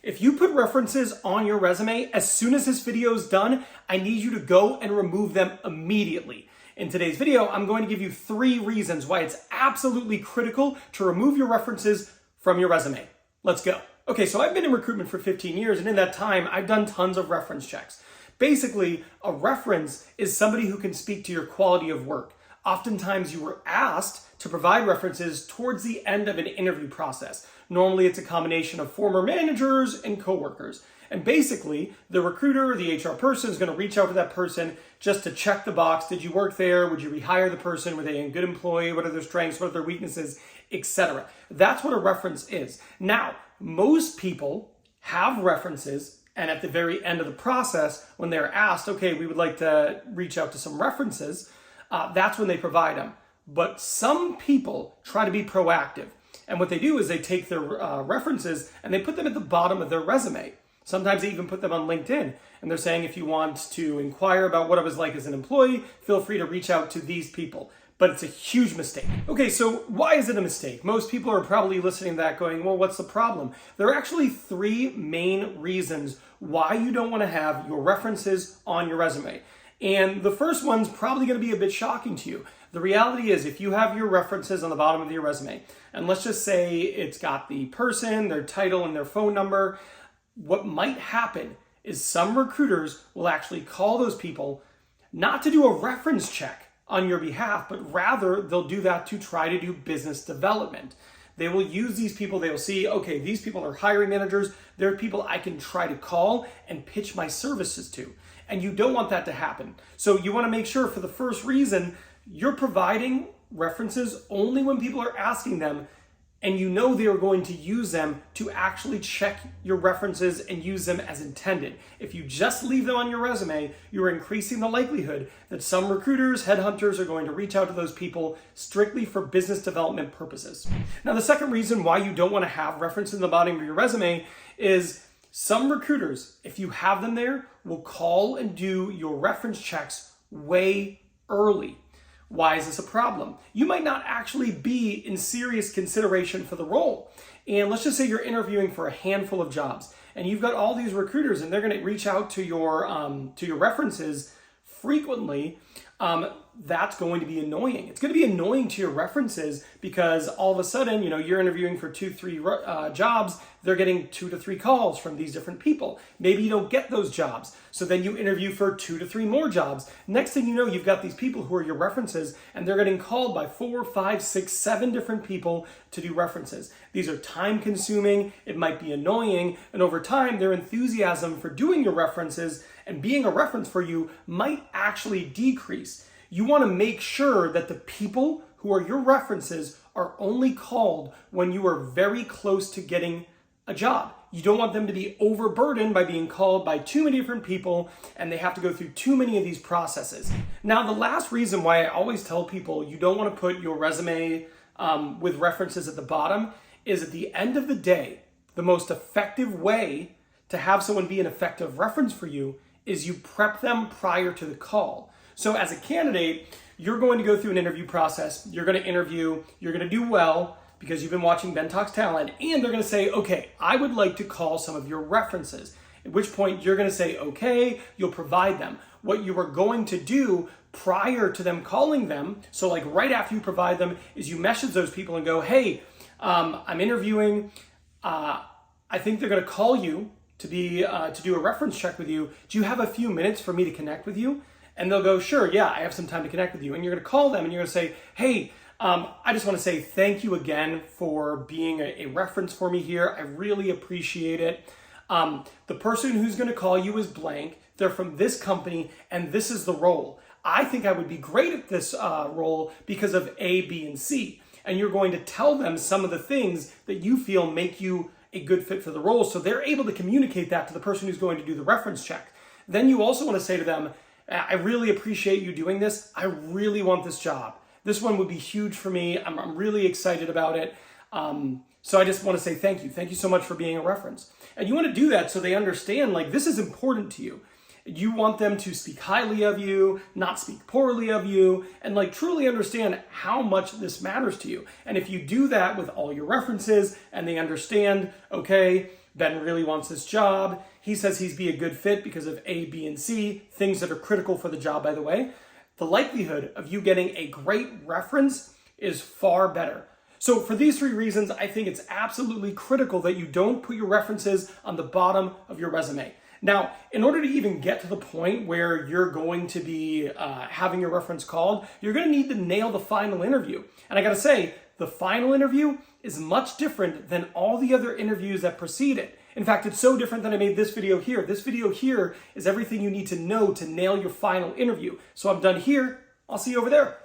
If you put references on your resume, as soon as this video is done, I need you to go and remove them immediately. In today's video, I'm going to give you 3 reasons why it's absolutely critical to remove your references from your resume. Let's go. Okay, so I've been in recruitment for 15 years, and in that time, I've done tons of reference checks. Basically, a reference is somebody who can speak to your quality of work. Oftentimes, you were asked to provide references towards the end of an interview process. Normally, it's a combination of former managers and coworkers. And basically, the recruiter or the HR person is going to reach out to that person just to check the box. Did you work there? Would you rehire the person? Were they a good employee? What are their strengths? What are their weaknesses? Etc. That's what a reference is. Now, most people have references, and at the very end of the process, when they're asked, okay, we would like to reach out to some references, that's when they provide them. But some people try to be proactive. And what they do is they take their references and they put them at the bottom of their resume. Sometimes they even put them on LinkedIn. And they're saying, if you want to inquire about what I was like as an employee, feel free to reach out to these people. But it's a huge mistake. Okay, so why is it a mistake? Most people are probably listening to that going, well, what's the problem? There are actually 3 main reasons why you don't want to have your references on your resume. And the first one's probably going to be a bit shocking to you. The reality is, if you have your references on the bottom of your resume, and let's just say it's got the person, their title, and their phone number, what might happen is some recruiters will actually call those people not to do a reference check on your behalf, but rather they'll do that to try to do business development. They will use these people, they will see, okay, these people are hiring managers, they're people I can try to call and pitch my services to. And you don't want that to happen. So you want to make sure, for the first reason, you're providing references only when people are asking them, and you know they are going to use them to actually check your references and use them as intended. If you just leave them on your resume, you're increasing the likelihood that some recruiters, headhunters are going to reach out to those people strictly for business development purposes. Now, the second reason why you don't want to have references in the bottom of your resume is some recruiters, if you have them there, will call and do your reference checks way early. Why is this a problem? You might not actually be in serious consideration for the role. And let's just say you're interviewing for a handful of jobs, and you've got all these recruiters, and they're going to reach out to your references frequently. That's going to be annoying. It's going to be annoying to your references because all of a sudden, you're interviewing for 2-3 jobs. They're getting 2 to 3 calls from these different people. Maybe you don't get those jobs. So then you interview for 2 to 3 more jobs. Next thing you know, you've got these people who are your references, and they're getting called by 4, 5, 6, 7 different people to do references. These are time consuming. It might be annoying. And over time, their enthusiasm for doing your references and being a reference for you might actually decrease. You want to make sure that the people who are your references are only called when you are very close to getting a job. You don't want them to be overburdened by being called by too many different people, and they have to go through too many of these processes. Now, the last reason why I always tell people you don't want to put your resume with references at the bottom is, at the end of the day, the most effective way to have someone be an effective reference for you is you prep them prior to the call. So as a candidate, you're going to go through an interview process. You're going to interview. You're going to do well because you've been watching Ben Talks Talent. And they're going to say, okay, I would like to call some of your references. At which point you're going to say, okay, you'll provide them. What you are going to do prior to them calling them, so like right after you provide them, is you message those people and go, hey, I'm interviewing. I think they're going to call you to do a reference check with you. Do you have a few minutes for me to connect with you? And they'll go, sure, yeah, I have some time to connect with you. And you're going to call them and you're going to say, hey, I just want to say thank you again for being a reference for me here. I really appreciate it. The person who's going to call you is blank. They're from this company, and this is the role. I think I would be great at this role because of A, B, and C. And you're going to tell them some of the things that you feel make you a good fit for the role, so they're able to communicate that to the person who's going to do the reference check. Then you also want to say to them, I really appreciate you doing this. I really want this job. This one would be huge for me. I'm really excited about it. So I just want to say thank you. Thank you so much for being a reference. And you want to do that so they understand, like, this is important to you. You want them to speak highly of you, not speak poorly of you, and like truly understand how much this matters to you. And if you do that with all your references and they understand, okay, Ben really wants this job. He says he's be a good fit because of A, B, and C, things that are critical for the job, by the way. The likelihood of you getting a great reference is far better. So for these 3 reasons, I think it's absolutely critical that you don't put your references on the bottom of your resume. Now, in order to even get to the point where you're going to be having your reference called, you're going to need to nail the final interview. And I got to say, the final interview is much different than all the other interviews that precede it. In fact, it's so different that I made this video here. This video here is everything you need to know to nail your final interview. So I'm done here. I'll see you over there.